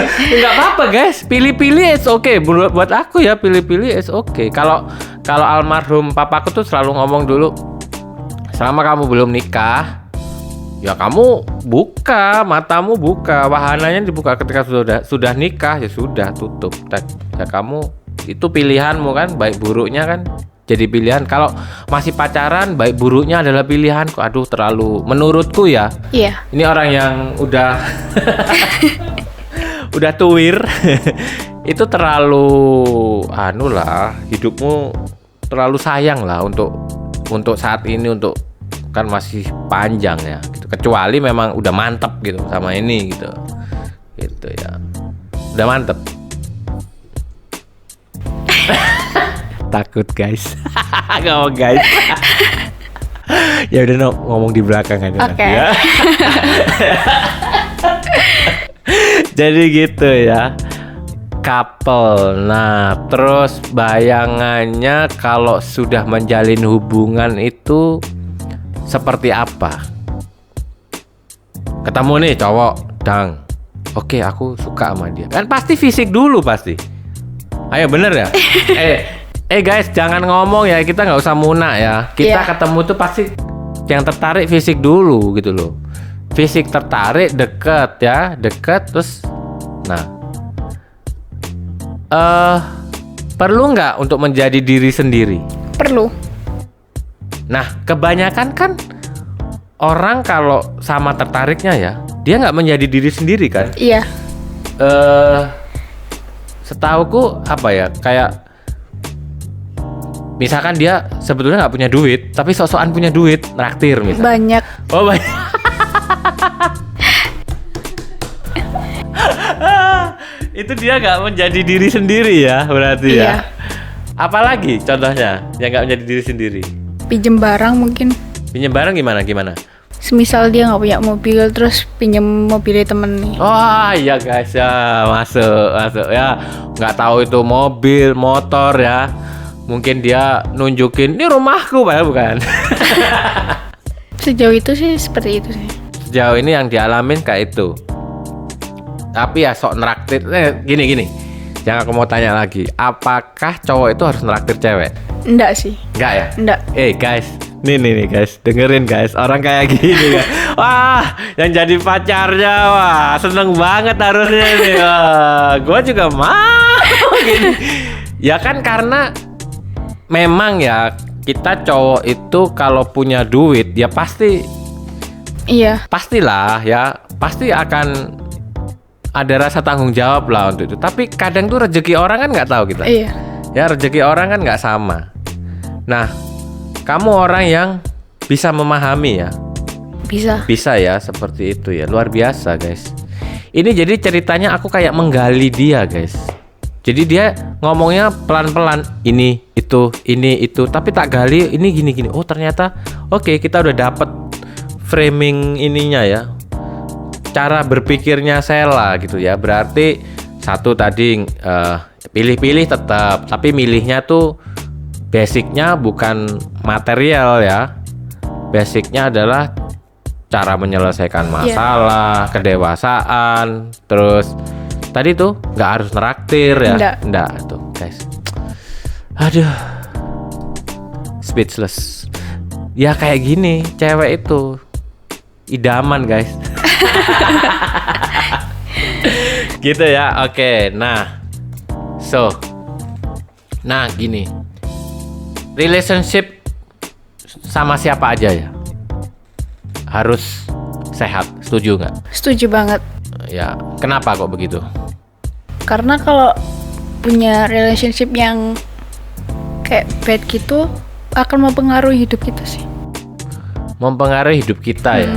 Nggak apa-apa guys. Pilih-pilih it's okay. Buat aku ya pilih-pilih it's okay. Kalau almarhum papaku tuh selalu ngomong dulu, selama kamu belum nikah, ya kamu buka matamu, buka wahananya dibuka. Ketika sudah nikah ya sudah tutup. Ya kamu itu pilihanmu kan, baik buruknya kan. Jadi pilihan. Kalau masih pacaran, baik buruknya adalah pilihan. Aduh terlalu menurutku ya. Iya. Ini orang yang udah udah tuwir. Itu terlalu hidupmu terlalu sayang lah untuk saat ini, untuk kan masih panjang ya gitu. Kecuali memang udah mantep gitu sama ini gitu. Gitu ya. Udah mantep. Takut guys. Ngomong guys. Ya udah ngomong di belakang aja. Oke. Ya. Jadi gitu ya. Couple. Nah, terus bayangannya kalau sudah menjalin hubungan itu seperti apa? Ketemu nih cowok, dang. Oke, aku suka sama dia. Kan pasti fisik dulu pasti. Ayo bener ya? Guys, jangan ngomong ya, kita nggak usah munak ya. Kita ketemu tuh pasti yang tertarik fisik dulu gitu loh. Fisik tertarik, deket terus. Nah, perlu nggak untuk menjadi diri sendiri? Perlu. Nah, kebanyakan kan orang kalau sama tertariknya ya, dia nggak menjadi diri sendiri kan? Iya. Setauku apa ya, kayak Misalkan dia sebetulnya nggak punya duit, tapi sok-sokan punya duit, traktir misalnya. Banyak. Oh banyak. Itu dia nggak menjadi diri sendiri ya berarti ya. Iya. Apalagi contohnya yang nggak menjadi diri sendiri? Pinjem barang mungkin. Pinjam barang gimana? Semisal dia nggak punya mobil, terus pinjem mobilnya temen nih. Oh iya guys ya, masuk ya. Nggak tahu itu mobil, motor ya. Mungkin dia nunjukin ini rumahku, padahal bukan. Sejauh itu sih seperti itu sih. Sejauh ini yang dialamin kayak itu. Tapi ya sok neraktir. Gini. Yang aku mau tanya lagi, apakah cowok itu harus neraktir cewek? Enggak sih. Enggak ya? Enggak. Guys, nih guys, dengerin guys, orang kayak gini kan. Wah, yang jadi pacarnya, wah seneng banget harusnya nih. Wah, gue juga mau gini. Ya kan karena memang ya kita cowok itu kalau punya duit ya Iya. pastilah ya, pasti akan ada rasa tanggung jawab lah untuk itu. Tapi kadang tuh rezeki orang kan nggak tahu kita. Iya. Ya rezeki orang kan nggak sama. Nah, kamu orang yang bisa memahami ya. Bisa ya seperti itu ya. Luar biasa guys. Ini jadi ceritanya aku kayak menggali dia guys. Jadi dia ngomongnya pelan-pelan. Ini itu. Tapi tak gali ini gini. Oh ternyata oke, kita udah dapet framing ininya ya. Cara berpikirnya Sela gitu ya. Berarti satu tadi pilih-pilih tetap, tapi milihnya tuh basicnya bukan material ya. Basicnya adalah cara menyelesaikan masalah, kedewasaan. Terus tadi tuh nggak harus neraktir ya. Nggak tuh guys. Aduh, speechless. Ya kayak gini cewek itu idaman guys. Gitu ya. Oke. Nah gini, relationship sama siapa aja ya harus sehat. Setuju nggak? Setuju banget. Ya kenapa kok begitu? Karena kalau punya relationship yang kayak bad gitu akan mempengaruhi hidup kita sih. Mempengaruhi hidup kita ya.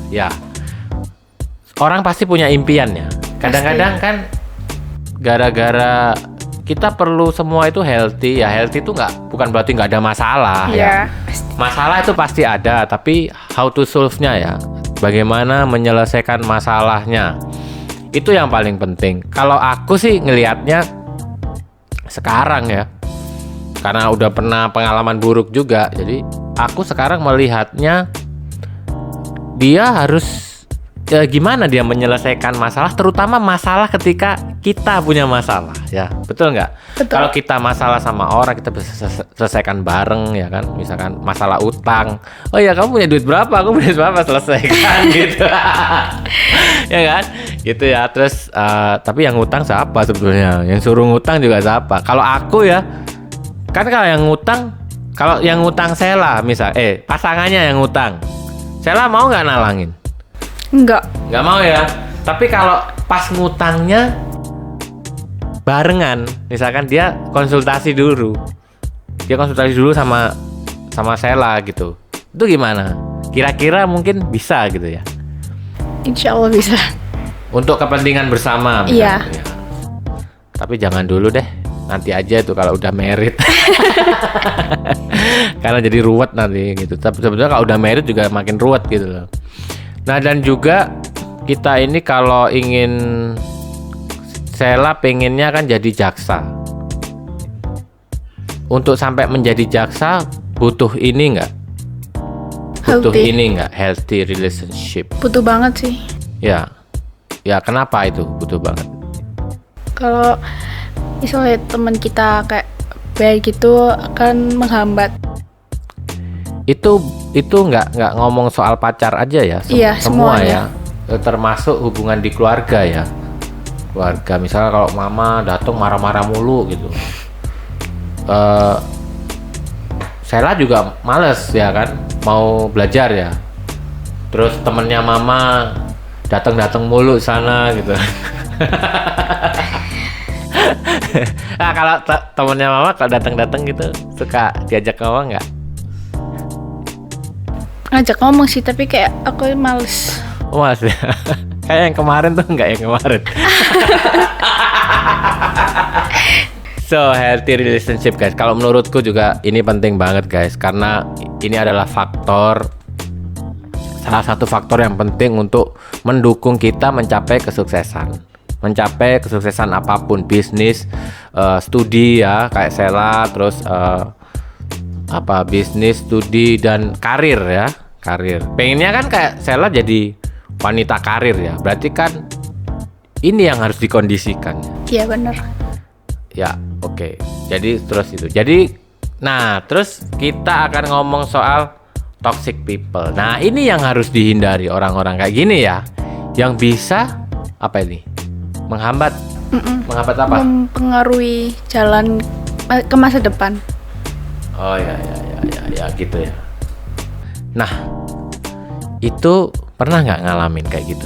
Ya. Orang pasti punya impian ya. Kadang-kadang kan gara-gara kita perlu semua itu healthy ya. Healthy itu bukan berarti nggak ada masalah ya. Masalah itu pasti ada, tapi how to solve-nya ya. Bagaimana menyelesaikan masalahnya. Itu yang paling penting. Kalau aku sih ngelihatnya sekarang ya. Karena udah pernah pengalaman buruk juga. Jadi aku sekarang melihatnya dia harus gimana dia menyelesaikan masalah, terutama masalah ketika kita punya masalah ya, betul nggak? Kalau kita masalah sama orang kita bisa selesaikan bareng ya kan, misalkan masalah utang, oh ya kamu punya duit berapa, aku punya duit berapa, selesaikan gitu. Ya kan, gitu ya. Terus tapi yang ngutang siapa sebetulnya? Yang suruh ngutang juga siapa? Kalau aku ya kan kalau yang ngutang Sela misal, pasangannya yang ngutang, Sela mau nggak nalangin? Nggak mau ya. Tapi kalau pas ngutangnya barengan, misalkan dia konsultasi dulu sama Sela gitu, itu gimana? Kira-kira mungkin bisa gitu ya? Insya Allah bisa. Untuk kepentingan bersama. Iya. Ya. Tapi jangan dulu deh, nanti aja itu kalau udah married. Karena jadi ruwet nanti gitu. Tapi sebetulnya kalau udah married juga makin ruwet gitu loh. Nah dan juga kita ini kalau ingin, Sela pengennya kan jadi jaksa. Untuk sampai menjadi jaksa butuh ini nggak? Butuh Healthy. ini nggak? Healthy relationship. Butuh banget sih. Ya kenapa itu butuh banget? Kalau misalnya teman kita kayak bad gitu akan menghambat. Itu nggak ngomong soal pacar aja ya, Iya, semua semuanya. ya, termasuk hubungan di keluarga ya. Keluarga misalnya kalau mama datang marah-marah mulu gitu, Sela juga males ya kan, mau belajar ya. Terus temennya mama datang mulu sana gitu. Nah, kalau temennya mama kalau datang gitu suka diajak ngomong nggak? Ngajak ngomong sih, tapi kayak aku males. Oh, mas ya. Kayak yang kemarin tuh nggak yang kemarin. So, healthy relationship guys. Kalau menurutku juga ini penting banget guys, karena ini adalah salah satu faktor yang penting untuk mendukung kita mencapai kesuksesan. Mencapai kesuksesan apapun, bisnis, studi ya, kayak Sela, terus bisnis, studi, dan karir ya, karir. Pengennya kan kayak Sela jadi wanita karir ya, berarti kan ini yang harus dikondisikan. Iya bener. Ya, oke. Jadi terus itu. Terus kita akan ngomong soal toxic people. Nah, ini yang harus dihindari orang-orang kayak gini ya, yang bisa apa ini? Menghambat. Menghambat apa? Mempengaruhi jalan ke masa depan. Oh ya gitu ya. Nah, itu pernah nggak ngalamin kayak gitu?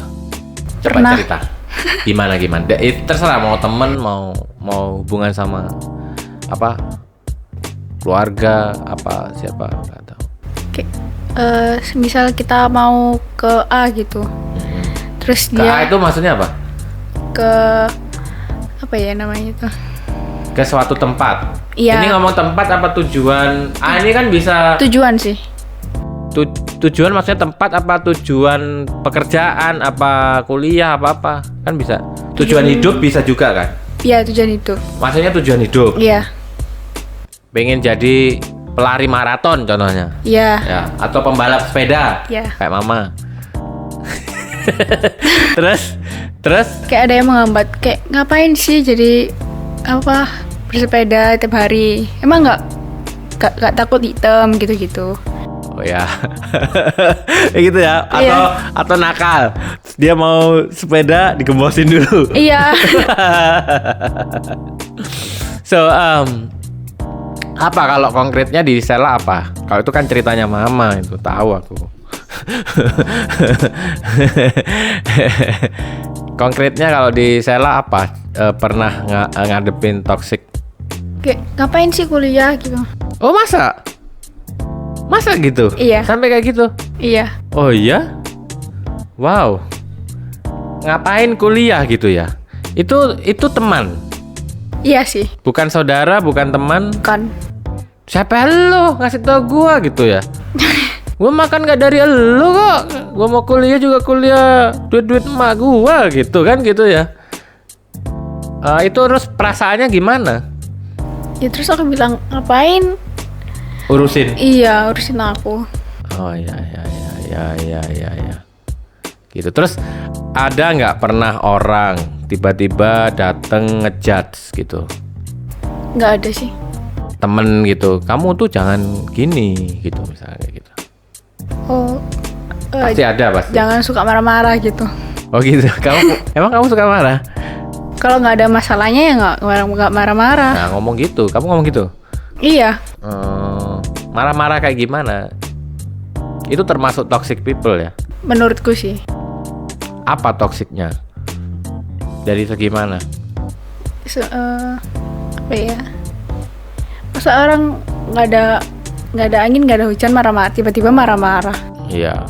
Coba Pernah. cerita. Gimana? Terserah mau temen, mau hubungan sama keluarga, siapa nggak tahu. Kayak misal kita mau ke A gitu. Terus Ke A dia itu maksudnya apa? ke apa ya namanya itu? Ke suatu tempat. Iya. Ini ngomong tempat apa tujuan? Ini kan bisa Tujuan sih. tujuan maksudnya tempat apa tujuan pekerjaan apa kuliah apa kan bisa. Tujuan hidup bisa juga kan? Iya, tujuan itu. Maksudnya tujuan hidup. Iya. Pengen jadi pelari maraton contohnya. Iya. Ya, atau pembalap sepeda. Iya. Kayak mama. Terus Kayak ada yang menghambat, kayak ngapain sih jadi bersepeda tiap hari? Emang nggak takut hitam gitu-gitu? oh ya. Kayak gitu ya. Iya. Atau nakal. Dia mau sepeda digembosin dulu. Iya. So, apa kalau konkretnya di Sela apa? Kalau itu kan ceritanya mama, itu tahu aku. Konkretnya kalau di Sela apa? Pernah ngadepin toxic? Kayak ngapain sih kuliah gitu? Oh, masa gitu? Iya. Sampai kayak gitu? Iya. Oh iya? Wow. Ngapain kuliah gitu ya? Itu teman? Iya sih. Bukan saudara, bukan teman? Kan. Siapa lo ngasih tau gua gitu ya? Gua makan gak dari lo kok. Gua mau kuliah juga kuliah duit emak gua gitu kan gitu ya. Itu terus perasaannya gimana? Ya terus aku bilang ngapain? Urusin. Iya, urusin aku. Oh ya. Gitu. Terus ada nggak pernah orang tiba-tiba dateng ngejudge gitu? Nggak ada sih. Temen gitu. Kamu tuh jangan gini gitu misalnya kayak gitu. Oh. Pasti ada pasti. Jangan suka marah-marah gitu. Oh gitu. Emang kamu suka marah? Kalau nggak ada masalahnya ya nggak marah-marah. Nah, ngomong gitu. Kamu ngomong gitu? Iya. Marah-marah kayak gimana? Itu termasuk toxic people ya? Menurutku sih. Apa toksiknya? Dari segi mana? Apa ya? Masa orang nggak ada angin, nggak ada hujan marah-marah, tiba-tiba marah-marah. Iya.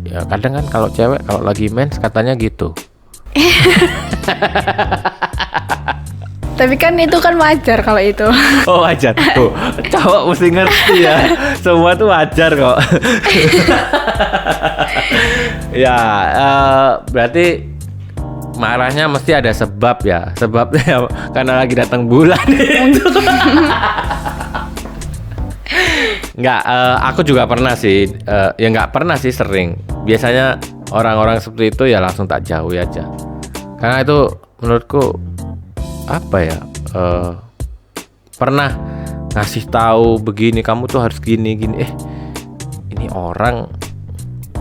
Ya kadang kan kalau cewek kalau lagi mens katanya gitu. Tapi kan itu kan wajar kalau itu. Oh wajar. Tuh, cowok mesti ngerti ya. Semua tuh wajar kok. Ya, berarti marahnya mesti ada sebab ya. Sebabnya karena lagi datang bulan. Nggak, aku juga pernah sih. Ya nggak pernah sih, sering. Biasanya orang-orang seperti itu ya langsung tak jauhi aja. Karena itu menurutku apa ya, pernah ngasih tahu begini, kamu tuh harus gini ini orang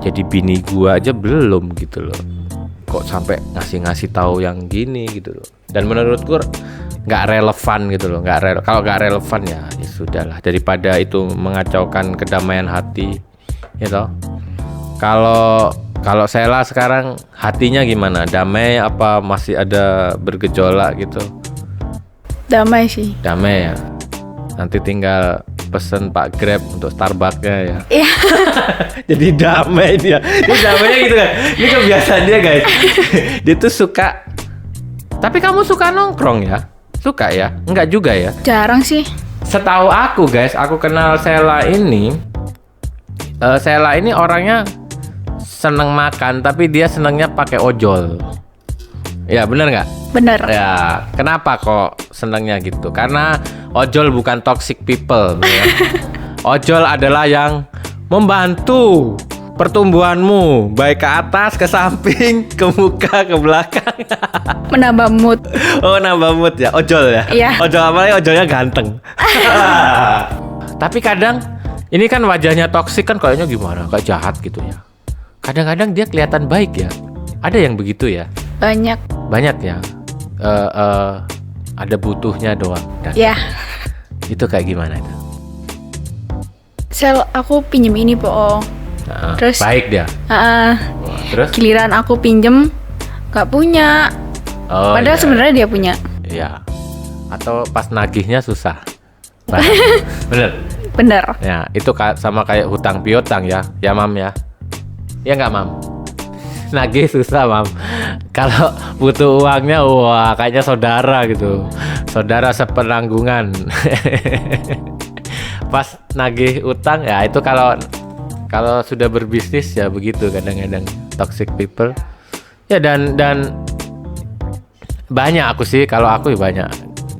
jadi bini gua aja belum gitu loh, kok sampai ngasih tahu yang gini gitu loh. Dan menurutku nggak relevan gitu loh, kalau nggak relevan ya sudahlah, daripada itu mengacaukan kedamaian hati gitu. Kalau Sela sekarang hatinya gimana? Damai apa masih ada bergejolak gitu? Damai sih. Damai ya. Nanti tinggal pesen Pak Grab untuk Starbucks-nya ya. Iya. Jadi damai dia. Ini damainya gitu kan. Ini kebiasaan dia guys. Dia tuh suka. Tapi kamu suka nongkrong ya? Suka ya? Enggak juga ya? Jarang sih. Setahu aku guys, aku kenal Sela ini. Sela ini orangnya seneng makan, tapi dia senengnya pakai ojol. Ya bener nggak? Bener. Ya, kenapa kok senangnya gitu? Karena ojol bukan toxic people. Ya. Ojol adalah yang membantu pertumbuhanmu, baik ke atas, ke samping, ke muka, ke belakang. Menambah mood. Oh, nambah mood ya, ojol ya? Iya. Ojol apalagi ojolnya ganteng. Tapi kadang, ini kan wajahnya toxic kan kayaknya gimana? Kayak jahat gitu ya. Kadang-kadang dia kelihatan baik ya. Ada yang begitu ya? Banyak ya. Ada butuhnya doang. Dan ya. itu kayak gimana itu? Sel, aku pinjem ini po. Terus baik dia. Wah, terus giliran aku pinjem gak punya. Padahal iya. sebenarnya dia punya. Iya. Atau pas nagihnya susah. Bener. Bener. Ya, itu sama kayak hutang piutang ya. Ya, Mam ya. Ya nggak, Mam? Nagih susah, Mam. Kalau butuh uangnya, wah kayaknya saudara gitu. Saudara sepenanggungan. Pas nagih utang ya itu kalau sudah berbisnis ya begitu kadang-kadang toxic people. Ya dan banyak aku sih, kalau aku ya banyak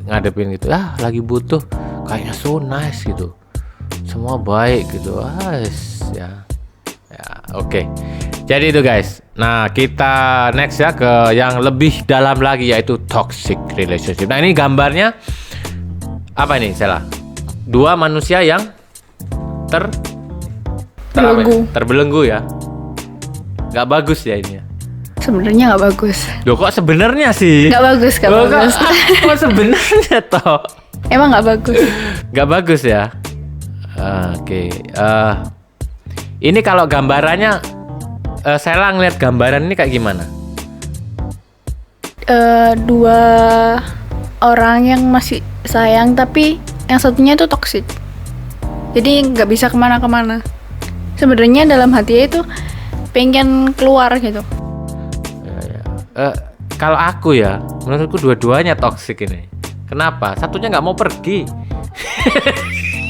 ngadepin gitu. Lagi butuh kayaknya so nice gitu. Semua baik gitu. Ya oke. Jadi itu guys. Nah, kita next ya ke yang lebih dalam lagi yaitu toxic relationship. Nah, ini gambarnya apa nih, Sela? Dua manusia yang terbelenggu ya. Gak bagus ya ini ya. Sebenarnya nggak bagus. Loh, kok sebenarnya sih? Nggak bagus, nggak bagus. Kok sebenarnya toh? Emang nggak bagus. Nggak bagus ya. Oke. Ini kalau gambarannya, Sela ngeliat gambaran ini kayak gimana? Dua orang yang masih sayang tapi yang satunya itu toksik. Jadi nggak bisa kemana-kemana. Sebenarnya dalam hatinya itu pengen keluar gitu. Kalau aku ya, menurutku dua-duanya toksik ini. Kenapa? Satunya nggak mau pergi.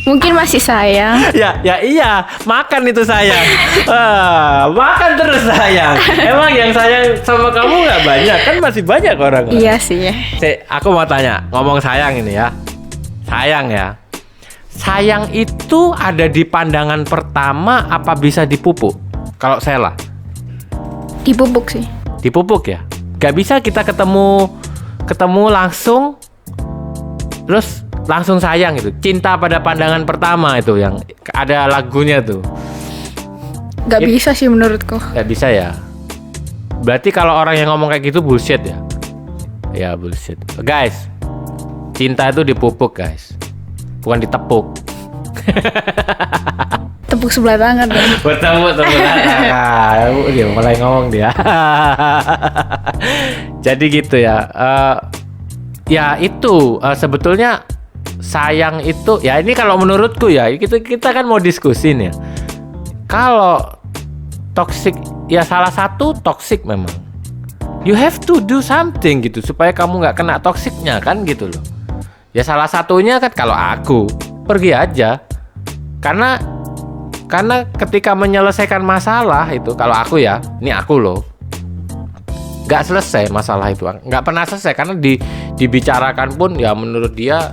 Mungkin masih sayang. Ya iya, makan itu sayang. Makan terus sayang. Emang yang sayang sama kamu nggak banyak? Kan masih banyak orang. Iya sih ya. Aku mau tanya, ngomong sayang ini ya. Sayang ya. Sayang itu ada di pandangan pertama apa bisa dipupuk? Kalau Sela? Dipupuk sih. Dipupuk ya. Gak bisa kita ketemu langsung terus langsung sayang gitu. Cinta pada pandangan pertama itu yang ada lagunya tuh. Gak bisa sih menurutku. Gak bisa ya. Berarti kalau orang yang ngomong kayak gitu bullshit ya. Ya bullshit. Guys, cinta itu dipupuk guys, bukan ditepuk. Tepuk sebelah tangan dong. Bertemu tangan. Dia mulai ngomong dia. Jadi gitu ya. Ya itu sebetulnya sayang itu ya, ini kalau menurutku ya, kita kan mau diskusi nih ya. Kalau toxic ya, salah satu toxic memang. You have to do something gitu supaya kamu nggak kena toksiknya kan gitu loh. Ya salah satunya kan kalau aku pergi aja. Karena ketika menyelesaikan masalah itu, kalau aku ya, ini aku loh, nggak selesai masalah itu, nggak pernah selesai karena dibicarakan pun ya menurut dia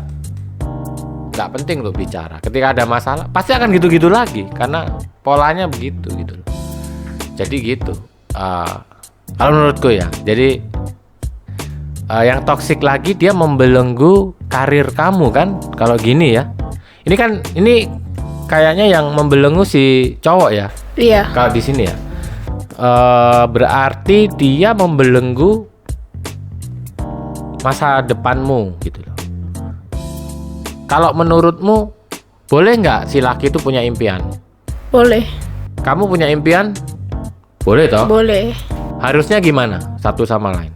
nggak penting loh bicara. Ketika ada masalah pasti akan gitu-gitu lagi karena polanya begitu gitu loh. Jadi gitu. Kalau menurutku ya, jadi yang toksik lagi dia membelenggu karir kamu kan. Kalau gini ya, ini kayaknya yang membelenggu si cowok ya. Iya. Kalau di sini ya, berarti dia membelenggu masa depanmu gitu loh. Kalau menurutmu boleh nggak si laki itu punya impian? Boleh. Kamu punya impian? Boleh toh? Boleh. Harusnya gimana satu sama lain?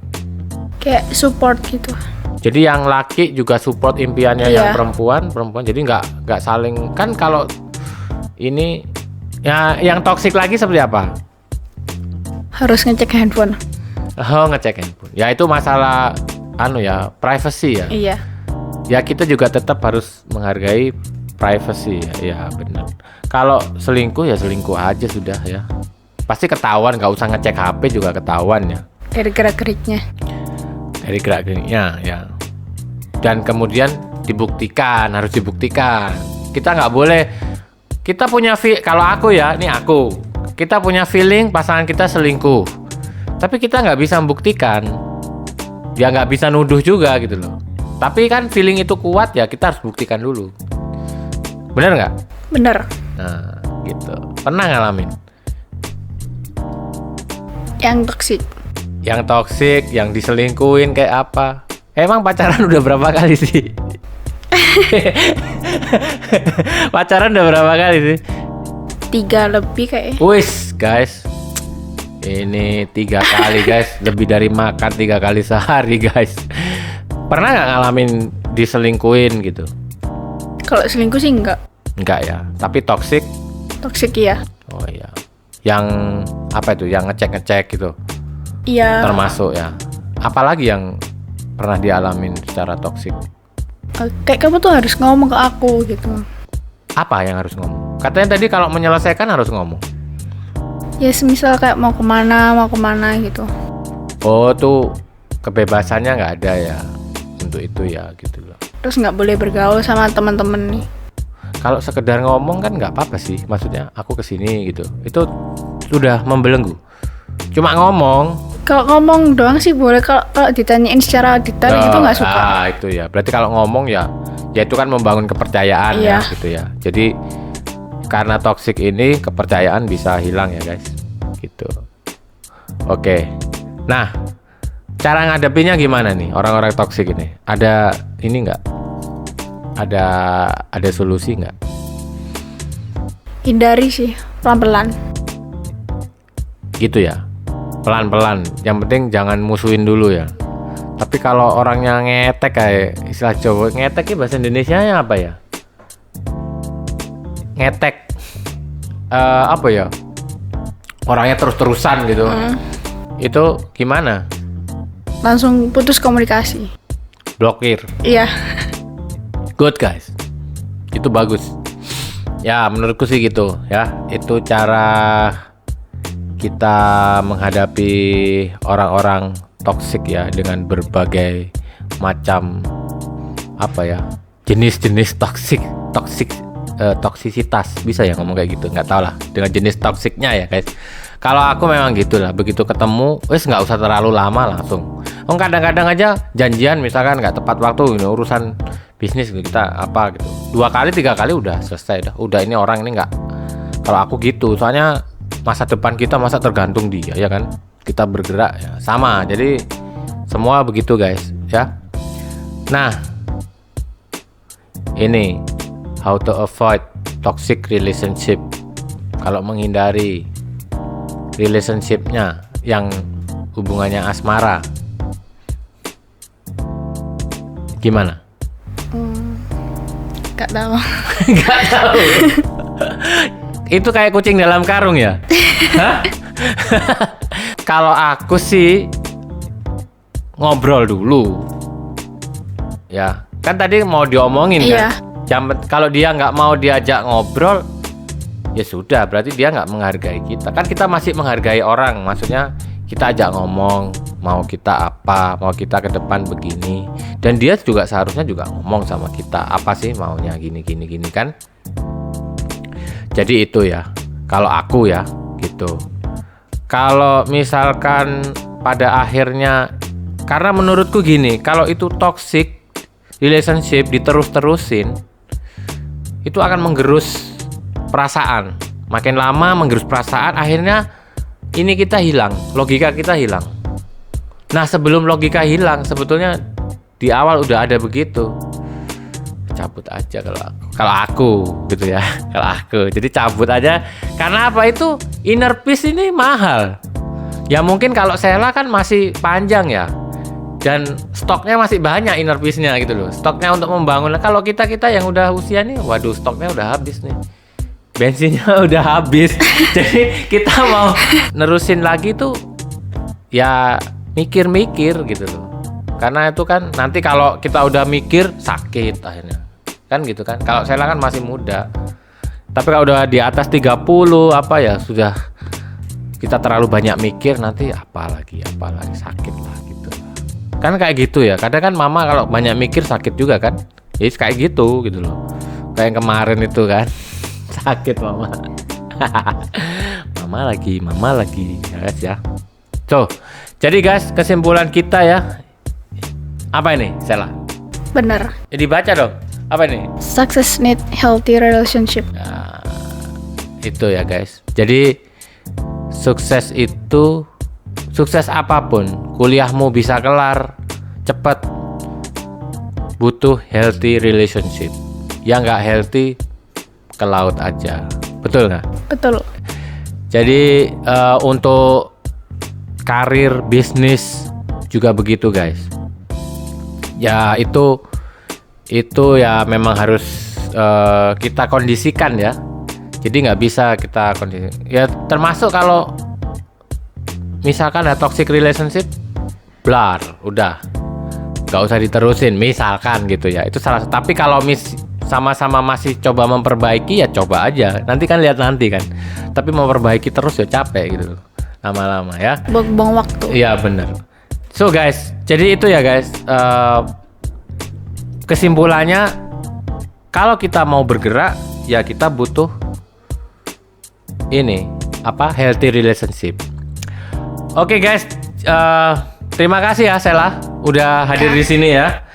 Kayak support gitu. Jadi yang laki juga support impiannya yang Iya. perempuan. Jadi nggak saling, kan kalau ini ya yang toksik lagi seperti apa? Harus ngecek handphone. Oh, ngecek handphone. Ya itu masalah privacy ya. Iya. Ya kita juga tetap harus menghargai privacy ya. Ya benar. Kalau selingkuh ya selingkuh aja sudah ya. Pasti ketahuan, nggak usah ngecek HP juga ketahuan ya. Dari gerak-geriknya. Dari gerak-geriknya ya. Dan kemudian harus dibuktikan. Kita nggak boleh, kita punya kalau aku ya, kita punya feeling pasangan kita selingkuh, tapi kita nggak bisa membuktikan, ya nggak bisa nuduh juga gitu loh. Tapi kan feeling itu kuat ya, kita harus buktikan dulu. Bener nggak? Bener. Nah gitu. Pernah ngalamin Yang toksik. yang toksik, yang diselingkuhin kayak apa? Emang pacaran udah berapa kali sih? Pacaran udah berapa kali sih? 3 lebih kayaknya. Wis guys, ini 3 kali guys, lebih dari makan 3 kali sehari guys. Pernah nggak ngalamin diselingkuhin gitu? Kalau selingkuh sih enggak. Enggak ya, tapi toksik. Toksik ya. Oh iya, yang apa itu? Yang ngecek gitu, Iya. termasuk ya. Apalagi yang pernah dialamin secara toksik? Kayak kamu tuh harus ngomong ke aku gitu. Apa yang harus ngomong? Katanya tadi kalau menyelesaikan harus ngomong. Ya semisal kayak mau kemana gitu. Oh tuh kebebasannya nggak ada ya untuk itu ya gitu loh. Terus nggak boleh bergaul sama teman-teman nih. Kalau sekedar ngomong kan nggak apa-apa sih, maksudnya aku kesini gitu, itu sudah membelenggu. Cuma ngomong. Kalau ngomong doang sih boleh, kalau ditanyain secara detail itu nggak suka. Ah itu ya, berarti kalau ngomong ya itu kan membangun kepercayaan ya Iya. gitu ya. Jadi karena toksik ini kepercayaan bisa hilang ya guys, gitu. Oke, nah cara ngadepinnya gimana nih orang-orang toksik ini? Ada ini nggak? Ada solusi nggak? Hindari sih, pelan-pelan. Gitu ya, pelan-pelan. Yang penting jangan musuhin dulu ya. Tapi kalau orangnya ngetek kayak istilah Jawa, ngetek bahasa Indonesianya apa ya? Ngetek apa ya? Orangnya terus-terusan gitu. Itu gimana? Langsung putus komunikasi. Blokir. Iya. Good guys. Itu bagus. Ya, menurutku sih gitu ya. Itu cara kita menghadapi orang-orang toksik ya, dengan berbagai macam jenis-jenis toksisitas, bisa ya ngomong kayak gitu, nggak tahu lah, dengan jenis toksiknya ya guys. Kalau aku memang gitulah, begitu ketemu wes nggak usah terlalu lama, langsung. Kadang-kadang aja janjian misalkan nggak tepat waktu, urusan bisnis kita apa gitu, 2 kali 3 kali udah selesai, udah ini orang ini nggak. Kalau aku gitu, soalnya masa depan kita masa tergantung dia ya kan, kita bergerak ya sama, jadi semua begitu guys ya. Nah ini how to avoid toxic relationship, kalau menghindari relationshipnya yang hubungannya asmara, gimana? Gak tahu. Nggak tahu. Itu kayak kucing dalam karung ya? Hah? Kalau aku sih ngobrol dulu. Ya, kan tadi mau diomongin Iya. kan? Kalau dia nggak mau diajak ngobrol, ya sudah, berarti dia nggak menghargai kita. Kan kita masih menghargai orang, maksudnya kita ajak ngomong, mau kita apa, mau kita ke depan begini. Dan dia juga seharusnya juga ngomong sama kita, apa sih maunya gini kan. Jadi itu ya, kalau aku ya gitu. Kalau misalkan pada akhirnya, karena menurutku gini, kalau itu toxic relationship diterus-terusin, itu akan menggerus perasaan. Makin lama menggerus perasaan, akhirnya ini kita hilang, logika kita hilang. Nah sebelum logika hilang, sebetulnya di awal udah ada begitu, cabut aja kalau aku gitu ya. Kalau aku jadi cabut aja, karena apa, itu inner peace ini mahal ya. Mungkin kalau Sheila kan masih panjang ya, dan stoknya masih banyak inner peace-nya gitu loh. Stoknya untuk membangun. Kalau kita yang udah usia nih, waduh stoknya udah habis nih. Bensinnya udah habis. Jadi kita mau nerusin lagi tuh ya mikir-mikir gitu loh. Karena itu kan nanti kalau kita udah mikir sakit akhirnya. Kan gitu kan. Kalau saya kan masih muda. Tapi kalau udah di atas 30 apa ya sudah kita terlalu banyak mikir nanti apalagi sakit lah gitu. Kan kayak gitu ya. Kadang kan mama kalau banyak mikir sakit juga kan. Jadi kayak gitu loh. Kayak yang kemarin itu kan. Sakit mama. mama lagi ya guys ya. So, jadi guys kesimpulan kita ya. Apa ini, Sela? Bener. Jadi baca dong. Apa ini? Success need healthy relationship. Nah, itu ya guys. Jadi sukses itu sukses apapun, kuliahmu bisa kelar cepat, butuh healthy relationship. Yang nggak healthy ke laut aja, betul nggak? Betul. Jadi untuk karir bisnis juga begitu guys. Ya itu ya memang harus kita kondisikan ya. Jadi nggak bisa kita kondisi. Ya termasuk kalau misalkan ada toxic relationship, blar, udah nggak usah diterusin. Misalkan gitu ya. Itu salah. Tapi kalau sama-sama masih coba memperbaiki ya coba aja. Nanti kan lihat nanti kan. Tapi memperbaiki terus ya capek gitu. Lama-lama ya. Buang waktu. Iya benar. So guys, jadi itu ya guys. Kesimpulannya kalau kita mau bergerak ya kita butuh ini healthy relationship. Oke guys, terima kasih ya Sela udah hadir di sini ya.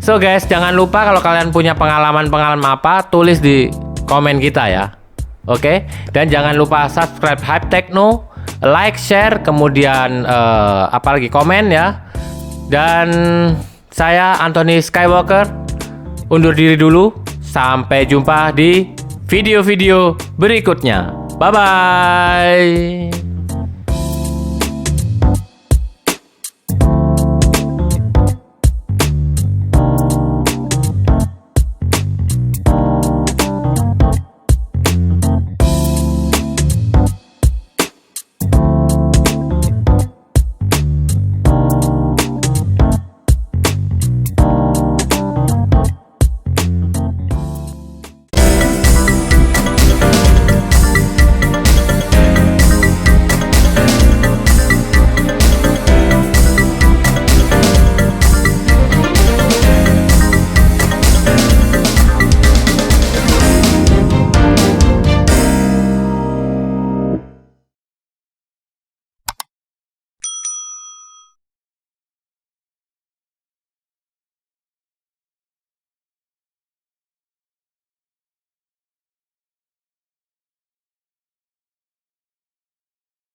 So guys, jangan lupa kalau kalian punya pengalaman apa, tulis di komen kita ya. Oke, dan jangan lupa subscribe Hype Techno, like, share, kemudian apalagi komen ya. Dan saya Anthony Skywalker undur diri dulu. Sampai jumpa di video-video berikutnya. Bye-bye.